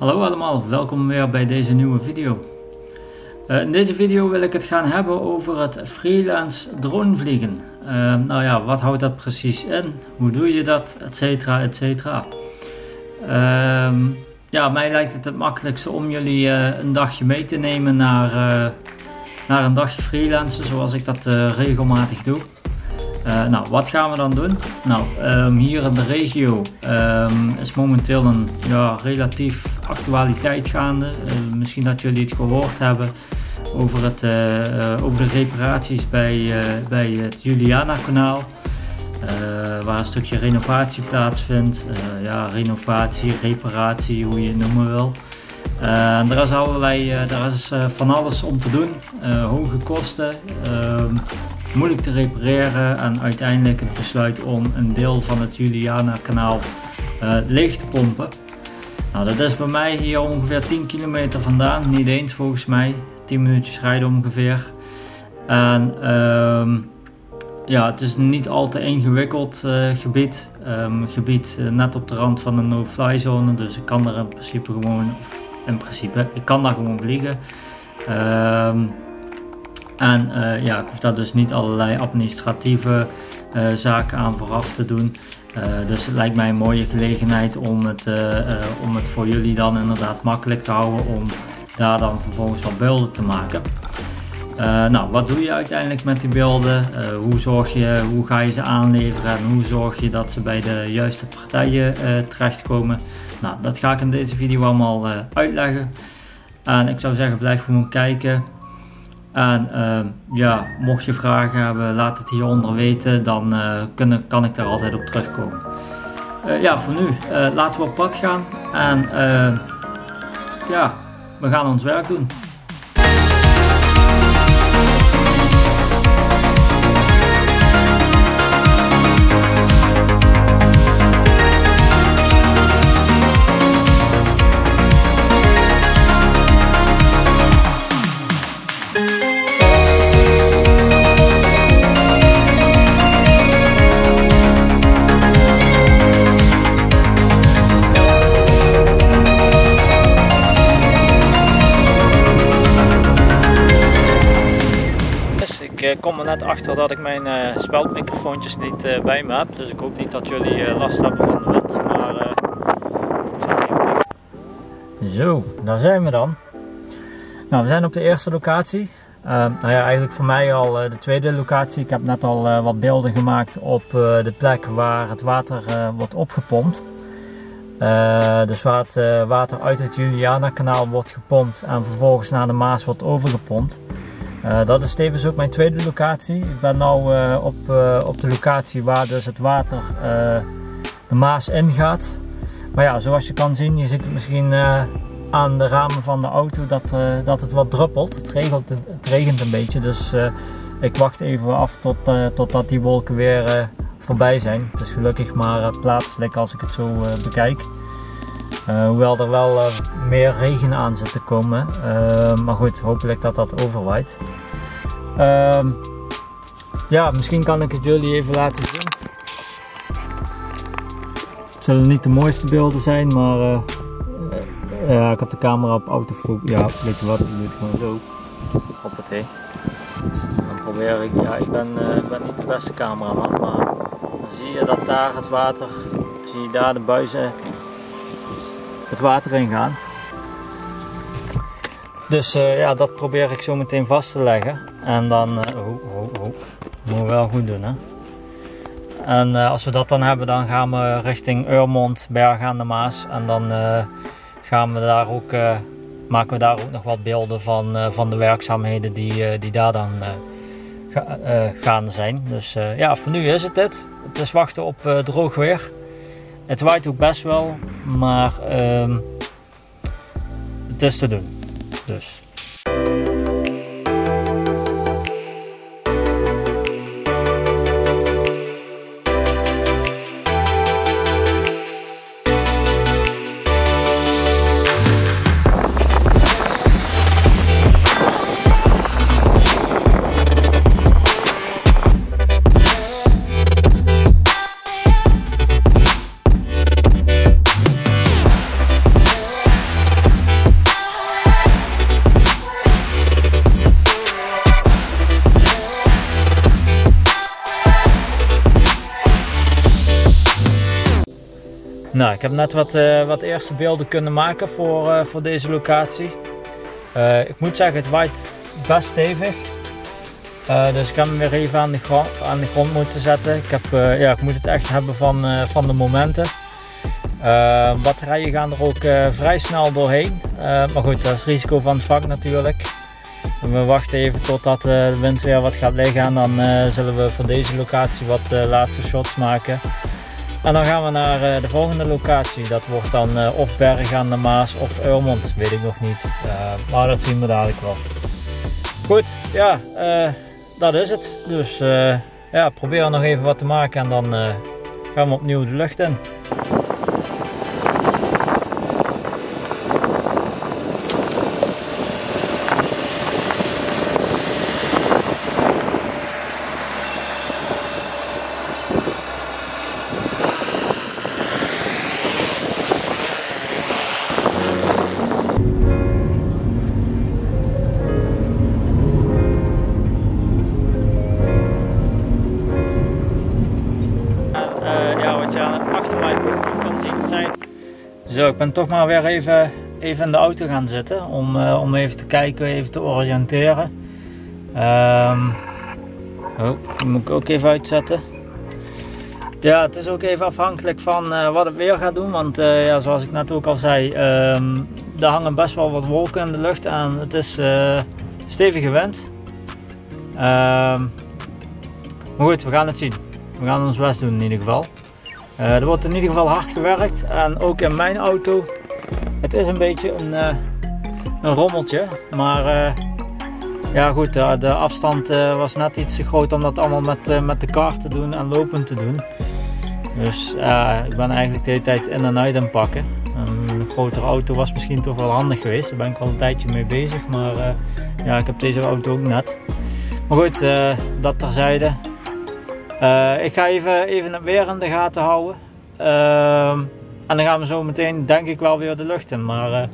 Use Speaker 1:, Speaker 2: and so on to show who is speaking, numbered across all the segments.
Speaker 1: Hallo allemaal, welkom weer bij deze nieuwe video. In deze video wil ik het gaan hebben over het freelance dronevliegen. Nou ja, wat houdt dat precies in? Hoe doe je dat? Etcetera, etcetera. Ja, mij lijkt het makkelijkste om jullie een dagje mee te nemen naar een dagje freelancen, zoals ik dat regelmatig doe. Nou, wat gaan we dan doen? Nou, hier in de regio is momenteel een relatief actualiteit gaande. Misschien dat jullie het gehoord hebben over de reparaties bij het Juliana-kanaal. Waar een stukje renovatie plaatsvindt. Renovatie, reparatie, hoe je het noemen wil. Er is van alles om te doen. Hoge kosten. Moeilijk te repareren en uiteindelijk het besluit om een deel van het Juliana kanaal leeg te pompen. Nou, dat is bij mij hier ongeveer 10 kilometer vandaan, niet eens volgens mij, 10 minuutjes rijden ongeveer. En het is een niet al te ingewikkeld gebied, net op de rand van de no-fly zone, dus ik kan daar ik kan daar gewoon vliegen. Ik hoef daar dus niet allerlei administratieve zaken aan vooraf te doen. Dus het lijkt mij een mooie gelegenheid om het voor jullie dan inderdaad makkelijk te houden om daar dan vervolgens wat beelden te maken. Nou, wat doe je uiteindelijk met die beelden? Hoe ga je ze aanleveren en hoe zorg je dat ze bij de juiste partijen terechtkomen? Nou, dat ga ik in deze video allemaal uitleggen. En ik zou zeggen, blijf gewoon kijken. En mocht je vragen hebben, laat het hieronder weten, dan kan ik daar altijd op terugkomen. Voor nu, laten we op pad gaan en we gaan ons werk doen. Ik kom er net achter dat ik mijn speldmicrofoontjes niet bij me heb, dus ik hoop niet dat jullie last hebben van de wind, maar ik zal even tegen. Zo, daar zijn we dan. Nou, we zijn op de eerste locatie. Eigenlijk voor mij al de tweede locatie. Ik heb net al wat beelden gemaakt op de plek waar het water wordt opgepompt. Dus waar het water uit het Juliana kanaal wordt gepompt en vervolgens naar de Maas wordt overgepompt. Dat is tevens ook mijn tweede locatie. Ik ben nu op de locatie waar dus het water de Maas ingaat. Maar ja, zoals je kan zien, je ziet het misschien aan de ramen van de auto dat het wat druppelt. Het regent een beetje, dus ik wacht even af totdat die wolken weer voorbij zijn. Het is gelukkig maar plaatselijk als ik het zo bekijk. Hoewel er wel meer regen aan zit te komen, maar goed, hopelijk dat overwaait. Misschien kan ik het jullie even laten zien. Het zullen niet de mooiste beelden zijn, maar ik heb de camera op autofocus. Ja, weet je wat, ik doe het gewoon zo. Hoppatee. Dan probeer ik, ik ben niet de beste cameraman, maar dan zie je dat daar het water, zie je daar de buizen het water in gaan. Dus dat probeer ik zo meteen vast te leggen. En dan moeten we wel goed doen, hè. En als we dat dan hebben, dan gaan we richting Urmond, Bergen aan de Maas. En dan maken we daar ook nog wat beelden van de werkzaamheden die daar dan gaande zijn. Dus voor nu is het dit. Het is wachten op droog weer. Het waait ook best wel, maar het is te doen. Dus. Nou, ik heb net wat eerste beelden kunnen maken voor deze locatie. Ik moet zeggen, het waait best stevig. Dus ik heb hem weer even aan de grond moeten zetten. Ik moet het echt hebben van de momenten. Batterijen gaan er ook vrij snel doorheen. Maar goed, dat is het risico van het vak natuurlijk. We wachten even totdat de wind weer wat gaat liggen en dan zullen we voor deze locatie wat laatste shots maken. En dan gaan we naar de volgende locatie. Dat wordt dan of Berg aan de Maas of Urmond, weet ik nog niet. Maar dat zien we dadelijk wel. Goed, ja, dat is het. Dus ja, probeer nog even wat te maken en dan gaan we opnieuw de lucht in. Zo, ik ben toch maar weer even in de auto gaan zitten om even te kijken, even te oriënteren. Die moet ik ook even uitzetten. Ja, het is ook even afhankelijk van wat het weer gaat doen, want ja, zoals ik net ook al zei, er hangen best wel wat wolken in de lucht en het is stevige wind. Maar goed, we gaan het zien. We gaan ons best doen in ieder geval. Er wordt in ieder geval hard gewerkt en ook in mijn auto. Het is een beetje een rommeltje, maar ja goed, de afstand was net iets te groot om dat allemaal met de kar te doen en lopend te doen. Dus ik ben eigenlijk de hele tijd in en uit aan het pakken. Een grotere auto was misschien toch wel handig geweest, daar ben ik al een tijdje mee bezig, maar ja, ik heb deze auto ook net. Maar goed, dat terzijde. Ik ga even het weer in de gaten houden. En dan gaan we zo meteen denk ik wel weer de lucht in. Maar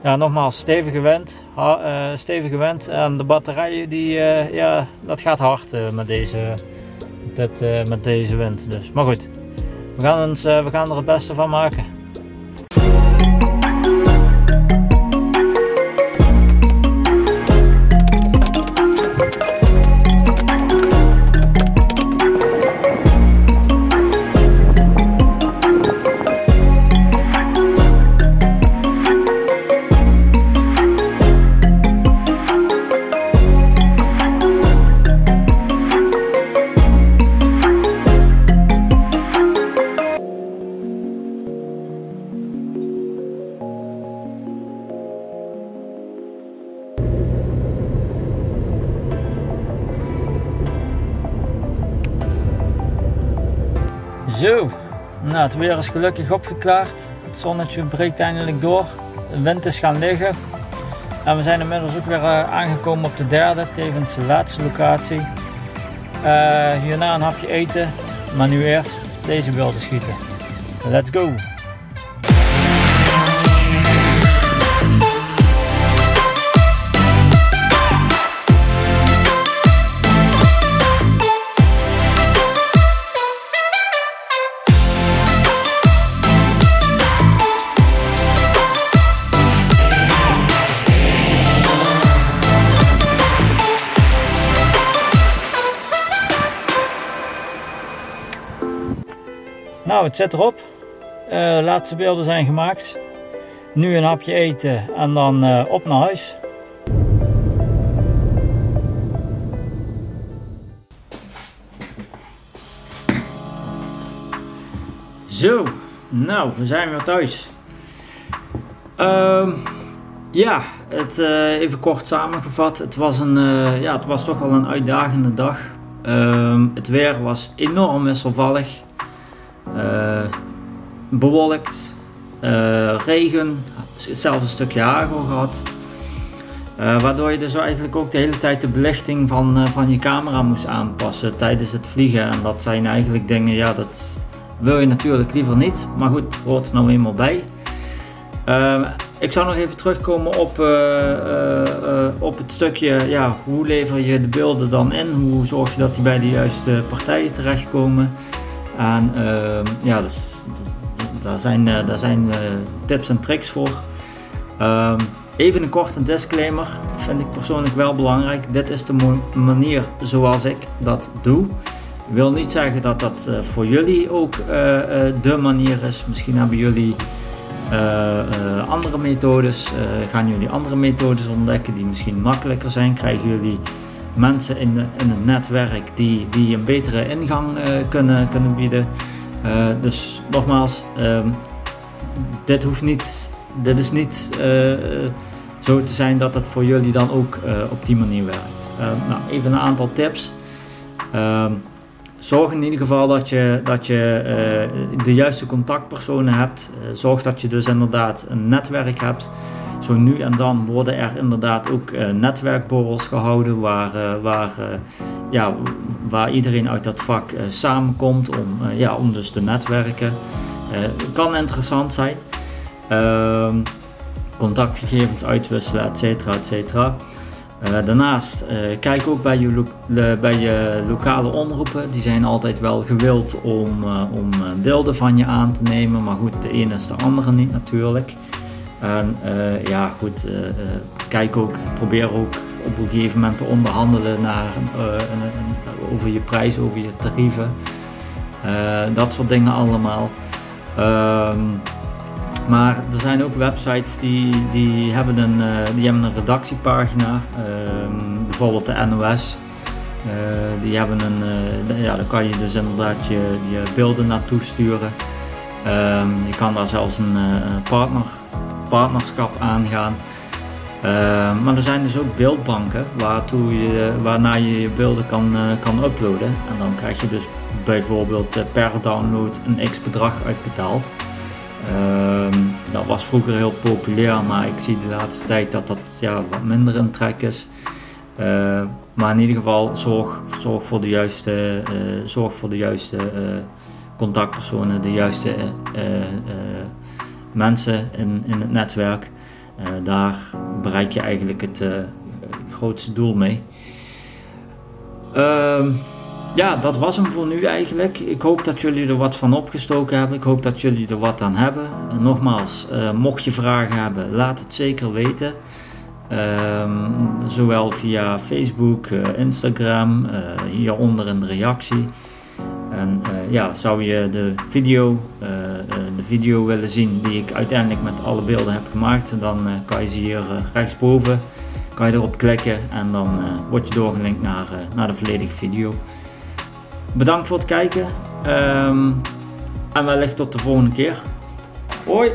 Speaker 1: ja, nogmaals, stevige wind. En de batterijen, ja, dat gaat hard met deze wind. Dus. Maar goed, we gaan er het beste van maken. Zo, nou, het weer is gelukkig opgeklaard. Het zonnetje breekt eindelijk door. De wind is gaan liggen. En we zijn inmiddels ook weer aangekomen op de derde, tevens de laatste locatie. Hierna een hapje eten, maar nu eerst deze beelden schieten. Let's go! Nou, het zit erop. De laatste beelden zijn gemaakt. Nu een hapje eten en dan op naar huis. Zo, nou, we zijn weer thuis. Ja, even kort samengevat. Het was toch wel een uitdagende dag. Het weer was enorm wisselvallig. Bewolkt, regen, zelfs een stukje hagel gehad. Waardoor je dus eigenlijk ook de hele tijd de belichting van je camera moest aanpassen tijdens het vliegen. En dat zijn eigenlijk dingen, ja, dat wil je natuurlijk liever niet. Maar goed, hoort er nou eenmaal bij. Ik zou nog even terugkomen op het stukje, ja, hoe lever je de beelden dan in? Hoe zorg je dat die bij de juiste partijen terechtkomen? En ja, dus, daar zijn tips en tricks voor. Even een korte disclaimer, vind ik persoonlijk wel belangrijk. Dit is de manier zoals ik dat doe. Ik wil niet zeggen dat dat voor jullie ook de manier is. Misschien hebben jullie andere methodes. Gaan jullie andere methodes ontdekken die misschien makkelijker zijn. Krijgen jullie mensen in het netwerk die een betere ingang kunnen bieden. Dus nogmaals, dit is niet zo te zijn dat het voor jullie dan ook op die manier werkt. Nou, even een aantal tips. Zorg in ieder geval dat je de juiste contactpersonen hebt. Zorg dat je dus inderdaad een netwerk hebt. Zo nu en dan worden er inderdaad ook netwerkborrels gehouden waar iedereen uit dat vak samenkomt om dus te netwerken. Kan interessant zijn. Contactgegevens uitwisselen, etcetera, etcetera. Daarnaast kijk ook bij je lokale omroepen. Die zijn altijd wel gewild om beelden van je aan te nemen. Maar goed, de ene is de andere niet natuurlijk. En probeer ook op een gegeven moment te onderhandelen over je prijs, over je tarieven. Dat soort dingen allemaal. Maar er zijn ook websites die hebben een redactiepagina, bijvoorbeeld de NOS. Die hebben daar kan je dus inderdaad je beelden naartoe sturen. Je kan daar zelfs een partnerschap aangaan. Maar er zijn dus ook beeldbanken waarnaar je je beelden kan uploaden. En dan krijg je dus bijvoorbeeld per download een x bedrag uitbetaald. Dat was vroeger heel populair, maar ik zie de laatste tijd dat wat minder in trek is. Maar in ieder geval zorg voor de juiste contactpersonen, de juiste mensen in het netwerk. Daar bereik je eigenlijk het grootste doel mee. Dat was hem voor nu eigenlijk. Ik hoop dat jullie er wat van opgestoken hebben. Ik hoop dat jullie er wat aan hebben. En nogmaals, mocht je vragen hebben, laat het zeker weten. Zowel via Facebook, Instagram, hieronder in de reactie. En zou je de video willen zien die ik uiteindelijk met alle beelden heb gemaakt, dan kan je ze hier rechtsboven kan je erop klikken en dan word je doorgelinkt naar de volledige video. Bedankt voor het kijken en wellicht tot de volgende keer. Hoi!